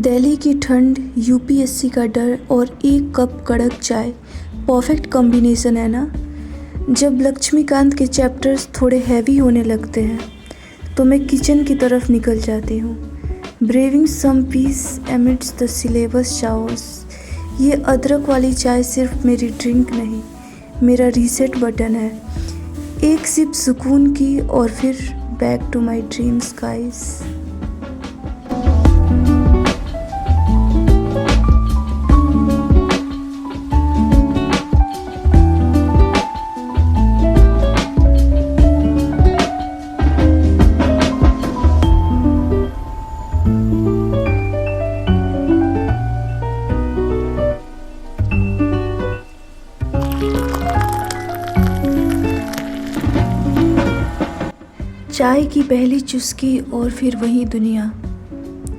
दिल्ली की ठंड, यूपीएससी का डर और एक कप कड़क चाय, परफेक्ट कॉम्बिनेशन है ना। जब लक्ष्मीकांत के चैप्टर्स थोड़े हैवी होने लगते हैं तो मैं किचन की तरफ निकल जाती हूँ, braving some peace amidst the syllabus chaos. ये अदरक वाली चाय सिर्फ मेरी ड्रिंक नहीं, मेरा रीसेट बटन है। एक सिप सुकून की और फिर back to my dreams guys. चाय की पहली चुस्की और फिर वही दुनिया,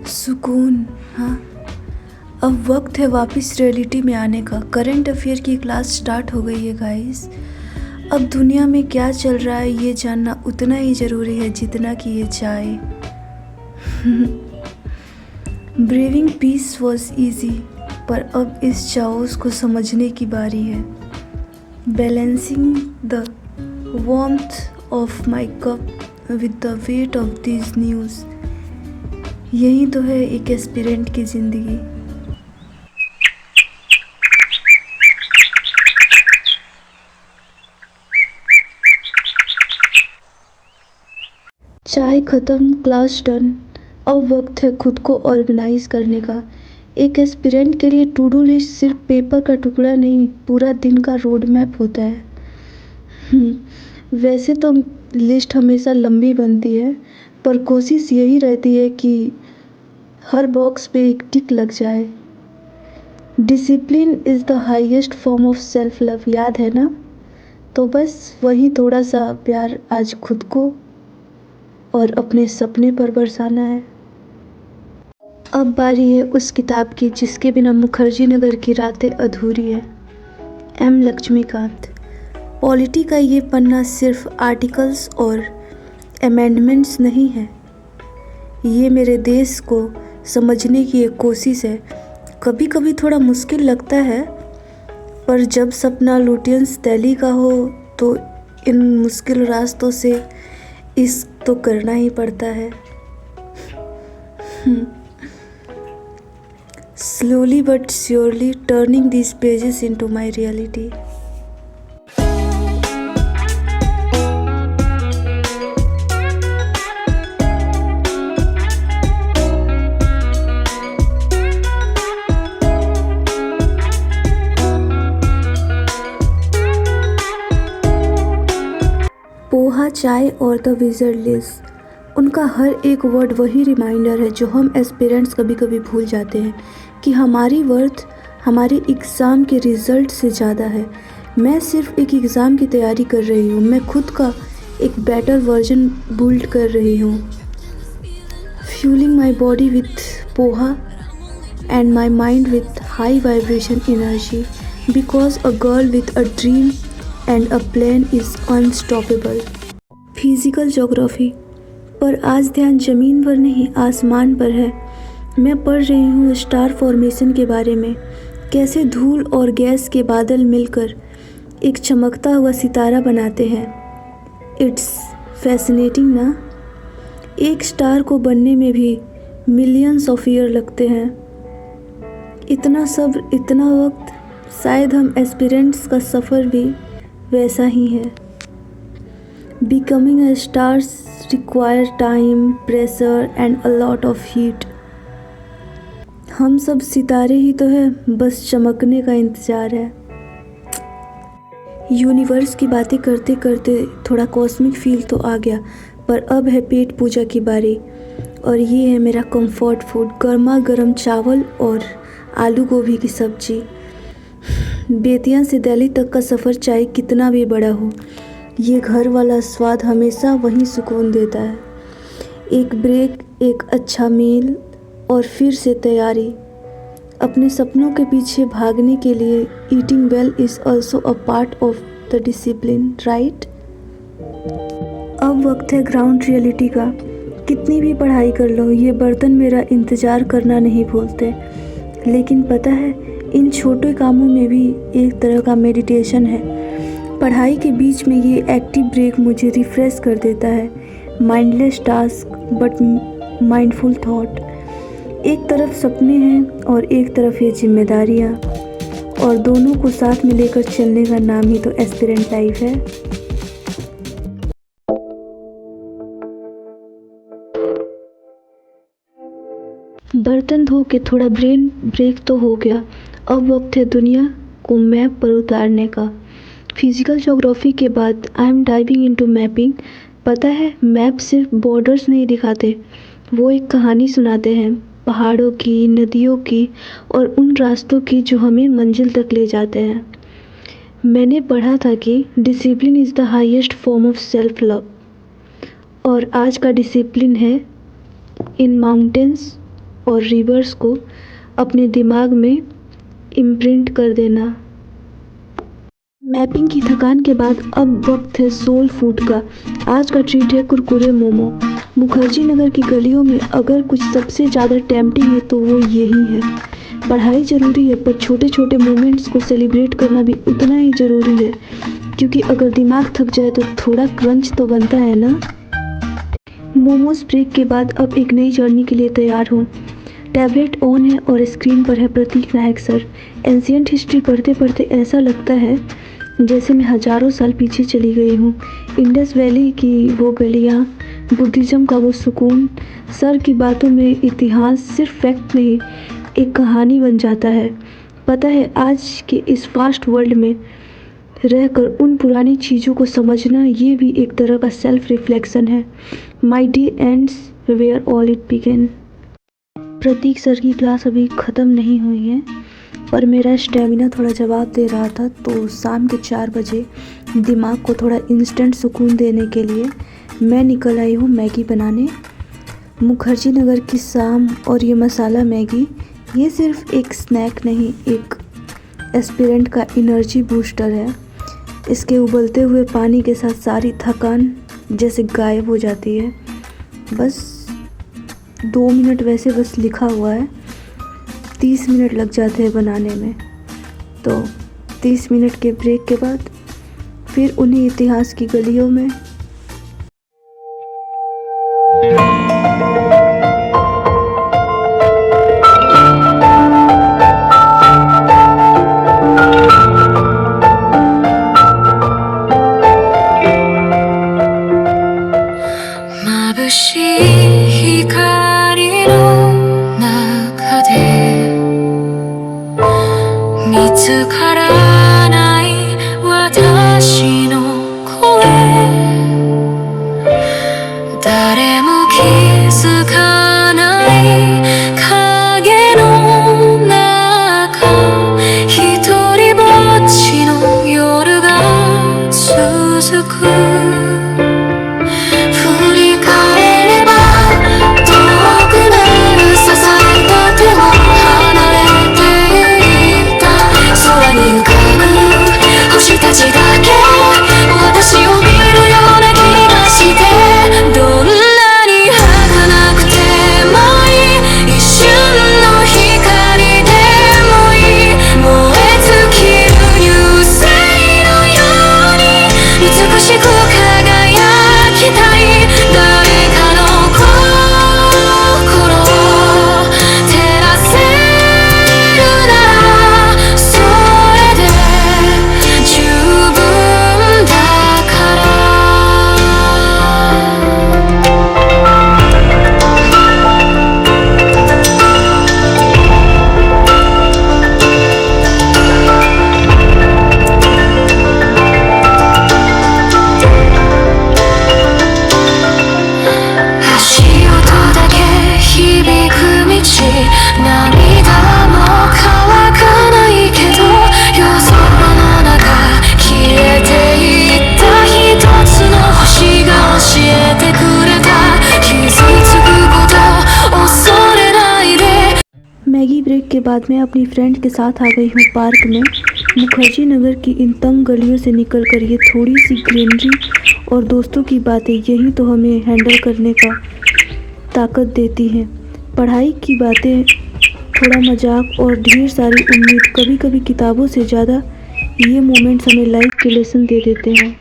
सुकून। हाँ, अब वक्त है वापस रियलिटी में आने का। करंट अफेयर की क्लास स्टार्ट हो गई है गाइस। अब दुनिया में क्या चल रहा है ये जानना उतना ही ज़रूरी है जितना कि ये चाय। ब्रेविंग पीस वॉज ईजी, पर अब इस चाओस को समझने की बारी है। Balancing the warmth of my cup with the weight of these news। यही तो है एक एस्पिरेंट की ज़िंदगी। चाय ख़त्म, क्लास डन। अब वक्त है खुद को ऑर्गेनाइज करने का। एक एस्पिरेंट के लिए टू डू लिस्ट सिर्फ पेपर का टुकड़ा नहीं, पूरा दिन का रोड मैप होता है। वैसे तो लिस्ट हमेशा लंबी बनती है, पर कोशिश यही रहती है कि हर बॉक्स पे एक टिक लग जाए। Discipline is the highest form of self love, याद है ना। तो बस वही थोड़ा सा प्यार आज खुद को और अपने सपने पर बरसाना है। अब बारी है उस किताब की जिसके बिना मुखर्जी नगर की रातें अधूरी है। एम लक्ष्मीकांत। पॉलिटी का ये पन्ना सिर्फ आर्टिकल्स और अमेंडमेंट्स नहीं है, ये मेरे देश को समझने की एक कोशिश है। कभी कभी थोड़ा मुश्किल लगता है, पर जब सपना लुटियंस दिल्ली का हो तो इन मुश्किल रास्तों से इश्क तो करना ही पड़ता है। Slowly but surely turning these pages into my reality। Poha, चाय और द विजर्ड लिस्ट, उनका हर एक वर्ड वही रिमाइंडर है जो हम एस्पिरेंट्स कभी कभी भूल जाते हैं कि हमारी वर्थ हमारे एग्ज़ाम के रिज़ल्ट से ज़्यादा है। मैं सिर्फ एक एग्ज़ाम की तैयारी कर रही हूँ, मैं खुद का एक बेटर वर्जन बिल्ड कर रही हूँ। Fuelling my body with poha and my mind with high vibration energy, because a girl with a dream and a plan is unstoppable. Physical geography, पर आज ध्यान ज़मीन पर नहीं आसमान पर है। मैं पढ़ रही हूँ स्टार फॉर्मेशन के बारे में, कैसे धूल और गैस के बादल मिलकर एक चमकता हुआ सितारा बनाते हैं। इट्स फैसिनेटिंग ना। एक स्टार को बनने में भी मिलियंस ऑफ ईयर लगते हैं। इतना सब्र, इतना वक्त, शायद हम एस्पिरेंट्स का सफ़र भी वैसा ही है। Becoming a stars require time, pressure and a lot of heat. हम सब सितारे ही तो हैं, बस चमकने का इंतज़ार है। यूनिवर्स की बातें करते करते थोड़ा कॉस्मिक फील तो आ गया, पर अब है पेट पूजा की बारी। और ये है मेरा कंफर्ट फूड, गर्मा गर्म चावल और आलू गोभी की सब्जी। बेतिया से दिल्ली तक का सफ़र चाहे कितना भी बड़ा हो, ये घर वाला स्वाद हमेशा वहीं सुकून देता है। एक ब्रेक, एक अच्छा मील और फिर से तैयारी अपने सपनों के पीछे भागने के लिए। Eating well is also a part of the discipline, right. अब वक्त है ग्राउंड रियलिटी का। कितनी भी पढ़ाई कर लो, ये बर्तन मेरा इंतज़ार करना नहीं भूलते। लेकिन पता है, इन छोटे कामों में भी एक तरह का मेडिटेशन है। पढ़ाई के बीच में ये एक्टिव ब्रेक मुझे रिफ़्रेश कर देता है। Mindless task but mindful thought. एक तरफ सपने हैं और एक तरफ ये जिम्मेदारियाँ, और दोनों को साथ में लेकर चलने का नाम ही तो एस्पिरेंट लाइफ है। बर्तन धो के थोड़ा ब्रेन ब्रेक तो हो गया। अब वक्त है दुनिया को मैप पर उतारने का। फिजिकल ज्योग्राफी के बाद I am diving into mapping. पता है, मैप सिर्फ बॉर्डर्स नहीं दिखाते, वो एक कहानी सुनाते हैं, पहाड़ों की, नदियों की और उन रास्तों की जो हमें मंजिल तक ले जाते हैं। मैंने पढ़ा था कि discipline is the highest form of self love, और आज का डिसिप्लिन है इन माउंटेन्स और रिवर्स को अपने दिमाग में इम्प्रिंट कर देना। मैपिंग की थकान के बाद अब वक्त है सोल फूड का। आज का ट्रीट है कुरकुरे मोमो। मुखर्जी नगर की गलियों में अगर कुछ सबसे ज़्यादा टेम्पटिंग है तो वो यही है। पढ़ाई ज़रूरी है, पर छोटे छोटे मोमेंट्स को सेलिब्रेट करना भी उतना ही ज़रूरी है, क्योंकि अगर दिमाग थक जाए तो थोड़ा क्रंच तो बनता है ना। मोमोज ब्रेक के बाद अब एक नई जर्नी के लिए तैयार हूँ। टैबलेट ऑन है और स्क्रीन पर है प्रतीक नायक सर। एंशियंट हिस्ट्री पढ़ते पढ़ते ऐसा लगता है जैसे मैं हज़ारों साल पीछे चली गई हूँ। इंडस वैली की वो गलियाँ, बुद्धिज़्म का वो सुकून। सर की बातों में इतिहास सिर्फ फैक्ट नहीं, एक कहानी बन जाता है। पता है, आज के इस फास्ट वर्ल्ड में रहकर उन पुरानी चीज़ों को समझना, ये भी एक तरह का सेल्फ रिफ्लेक्शन है। My day ends where all it began. Prateek sir की क्लास अभी ख़त्म नहीं हुई है, पर मेरा स्टेमिना थोड़ा जवाब दे रहा था, तो शाम के 4 बजे दिमाग को थोड़ा इंस्टेंट सुकून देने के लिए मैं निकल आई हूँ मैगी बनाने। मुखर्जी नगर की शाम और ये मसाला मैगी, ये सिर्फ एक स्नैक नहीं, एक एस्पिरेंट का एनर्जी बूस्टर है। इसके उबलते हुए पानी के साथ सारी थकान जैसे गायब हो जाती है। बस 2 मिनट, वैसे बस लिखा हुआ है 30 मिनट लग जाते हैं बनाने में। तो 30 मिनट के ब्रेक के बाद फिर उन्हीं इतिहास की गलियों में। मैगी ब्रेक के बाद मैं अपनी फ्रेंड के साथ आ गई हूँ पार्क में। मुखर्जी नगर की इन तंग गलियों से निकलकर ये थोड़ी सी ग्रीनरी और दोस्तों की बातें, यही तो हमें हैंडल करने का ताकत देती हैं। पढ़ाई की बातें, थोड़ा मजाक और ढेर सारी उम्मीद, कभी कभी किताबों से ज़्यादा ये मोमेंट्स हमें लाइफ के लेसन दे देते हैं।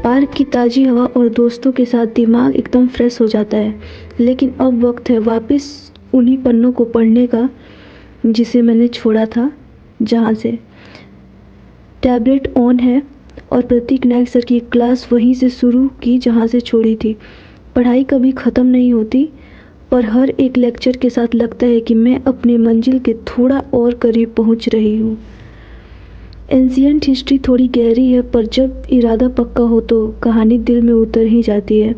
पार्क की ताज़ी हवा और दोस्तों के साथ दिमाग एकदम फ्रेश हो जाता है। लेकिन अब वक्त है वापस उन्हीं पन्नों को पढ़ने का जिसे मैंने छोड़ा था, जहाँ से टैबलेट ऑन है और प्रतीक नायक सर की क्लास वहीं से शुरू की जहाँ से छोड़ी थी। पढ़ाई कभी ख़त्म नहीं होती, पर हर एक लेक्चर के साथ लगता है कि मैं अपनी मंजिल के थोड़ा और करीब पहुँच रही हूँ। एंशिएंट हिस्ट्री थोड़ी गहरी है, पर जब इरादा पक्का हो तो कहानी दिल में उतर ही जाती है।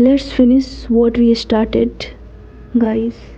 Let's finish what we started guys.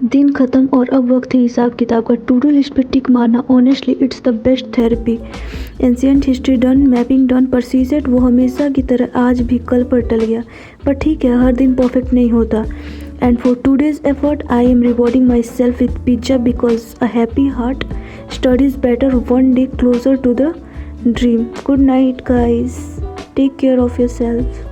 दिन ख़त्म और अब वक्त है हिसाब किताब का। टू डू लिस्ट पे टिक मारना, honestly it's the best therapy. Ancient history done, mapping done, पर सीसेट वो हमेशा की तरह आज भी कल पर टल गया। पर ठीक है, हर दिन परफेक्ट नहीं होता। And for today's effort I am rewarding myself with pizza because a happy heart studies better one day closer to the dream. Good night guys, take care of your self.